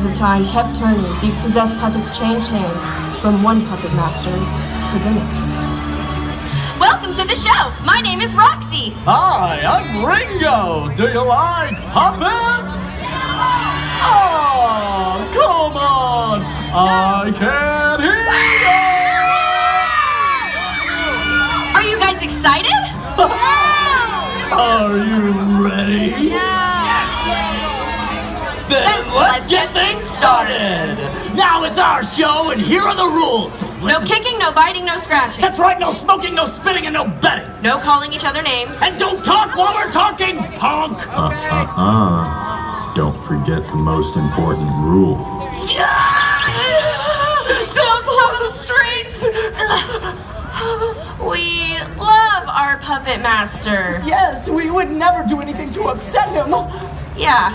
of time kept turning, these possessed puppets changed hands from one puppet master to the next. Welcome to the show! My name is Roxy! Hi, I'm Ringo! Do you like puppets? Oh, come on! I can't hear you! Are you guys excited? Are you ready? Then let's get things started! Now it's our show, and here are the rules. So No kicking, no biting, no scratching. That's right, no smoking, no spitting, and no betting. No calling each other names. And don't talk while we're talking, punk! Don't forget the most important rule. Don't blow the strings! We love our puppet master. Yes, we would never do anything to upset him. Yeah.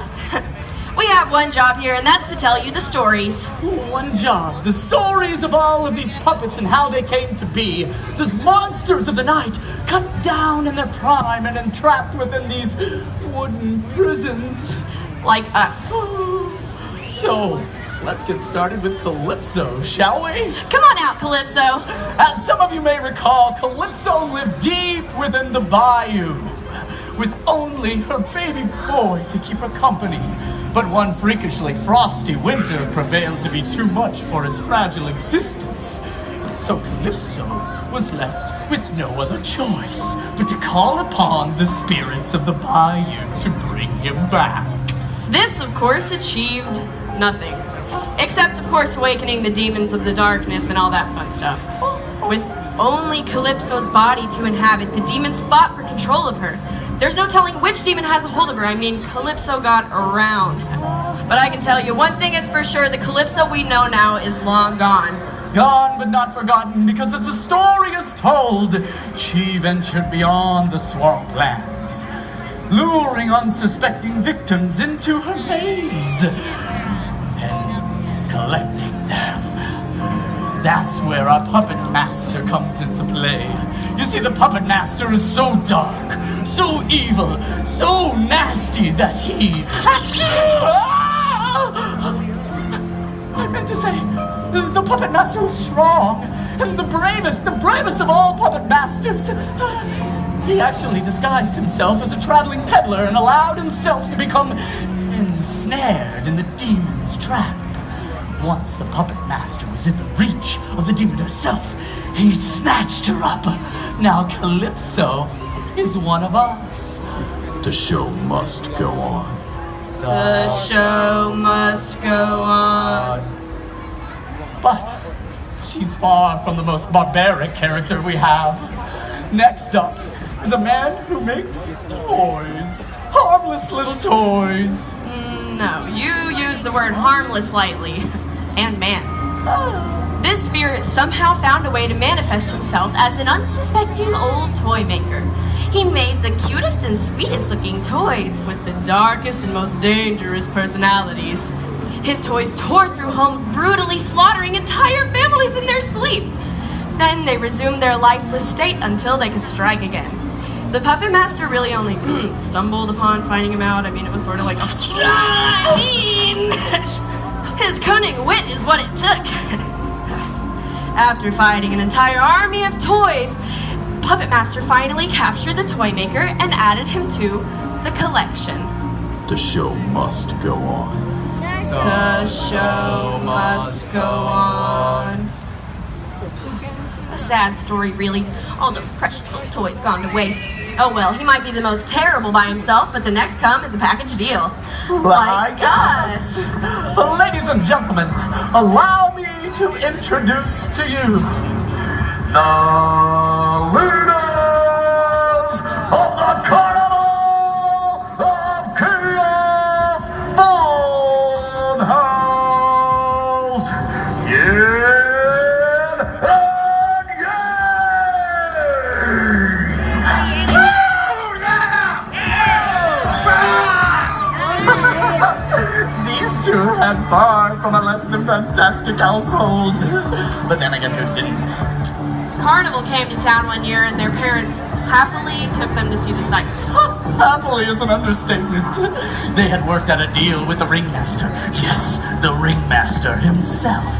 We have one job here, and that's to tell you the stories. One job. The stories of all of these puppets and how they came to be. These monsters of the night, cut down in their prime and entrapped within these wooden prisons. Like us. So, let's get started with Calypso, shall we? Come on out, Calypso. As some of you may recall, Calypso lived deep within the bayou, with only her baby boy to keep her company. But one freakishly frosty winter prevailed to be too much for his fragile existence. So Calypso was left with no other choice but to call upon the spirits of the bayou to bring him back. This, of course, achieved nothing. Except, of course, awakening the demons of the darkness and all that fun stuff. With only Calypso's body to inhabit, the demons fought for control of her. There's no telling which demon has a hold of her. I mean, Calypso got around. But I can tell you, one thing is for sure, the Calypso we know now is long gone. Gone but not forgotten, because as the story is told, she ventured beyond the swamplands, luring unsuspecting victims into her maze and collecting them. That's where our puppet master comes into play. You see, the puppet master is so dark, so evil, so nasty that he... I meant to say, the puppet master was strong, and the bravest of all puppet masters. He actually disguised himself as a traveling peddler and allowed himself to become ensnared in the demon's trap. Once the puppet master was in the reach of the demon herself, he snatched her up. Now Calypso is one of us. The show must go on. The show must go on. But she's far from the most barbaric character we have. Next up is a man who makes toys. Harmless little toys. No, you use the word harmless lightly. And man. This spirit somehow found a way to manifest himself as an unsuspecting old toy maker. He made the cutest and sweetest looking toys with the darkest and most dangerous personalities. His toys tore through homes, brutally slaughtering entire families in their sleep. Then they resumed their lifeless state until they could strike again. The puppet master really only stumbled upon finding him out. I mean, it was sort of like a... His cunning wit is what it took. After fighting an entire army of toys, Puppet Master finally captured the toy maker and added him to the collection. The show must go on. The show must go on. A sad story, really. All those precious little toys gone to waste. Oh well, he might be the most terrible by himself, but the next come is a package deal. Like us. Ladies and gentlemen, allow me to introduce to you the leaders of the Carnival of Chaos Funhouse. Yeah. Had far from a less than fantastic household. But then again, who didn't? Carnival came to town one year and their parents happily took them to see the sights. Happily is an understatement. They had worked out a deal with the ringmaster. Yes, the master himself.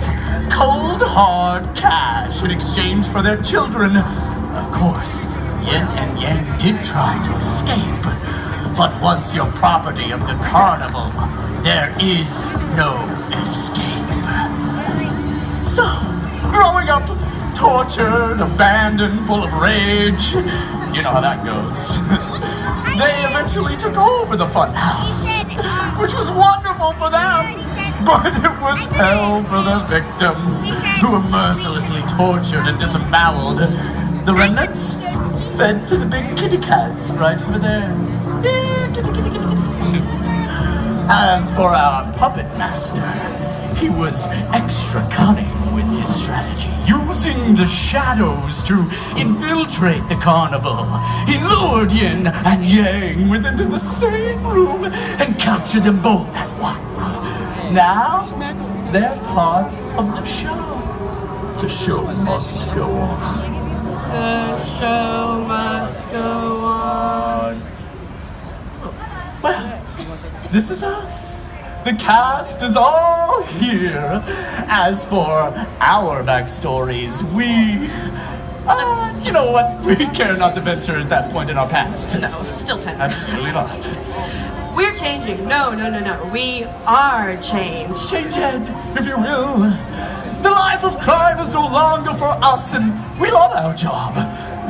Cold, hard cash in exchange for their children. Of course, Yin and Yang did try to escape. But once you're property of the carnival, there is no escape. So, growing up, tortured, abandoned, full of rage, you know how that goes. They eventually took over the fun house, which was wonderful for them, but it was hell for the victims who were mercilessly tortured and disemboweled. The remnants fed to the big kitty cats right over there. Yeah, kitty, kitty, kitty, kitty. As for our puppet master, he was extra cunning with his strategy, using the shadows to infiltrate the carnival. He lured Yin and Yang within the same room and captured them both at once. Now, they're part of the show. The show must go on. The show must go on. Well, this is us. The cast is all here. As for our backstories, you know what? We care not to venture at that point in our past. No, it's still 10. Absolutely not. We're changing. No. We are changed. Change head, if you will. The life of crime is no longer for us, and we love our job.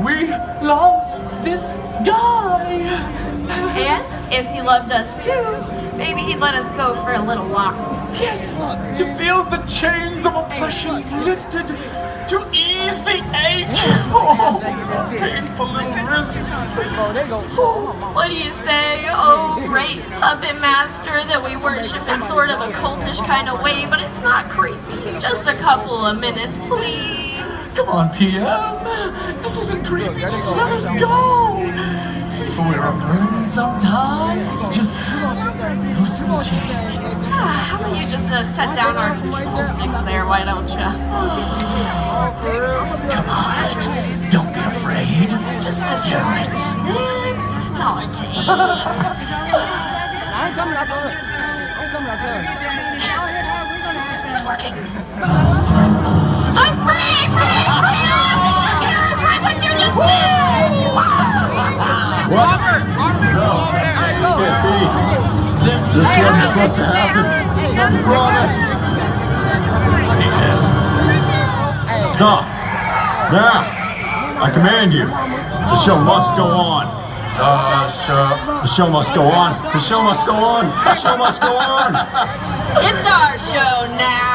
We love this guy. And if he loved us too, maybe he'd let us go for a little walk. Yes, to feel the chains of oppression lifted, to ease the ache. Oh, painful little wrists. What do you say, oh great puppet master, that we worship in sort of a cultish kind of way, but it's not creepy? Just a couple of minutes, please. Come on, PM. This isn't creepy. Just let us go. We're a burden sometimes. Just loosen the chains. How about you just set down our control sticks there, why don't you? Come on. Don't be afraid. Just do it. That's all it takes. It's working. I'm free! What you just did! What? No, this can't be. This wasn't supposed to happen. I promised. Stop. Now, I command you. The show must go on. The show must go on. The show must go on. The show must go on. It's our show now.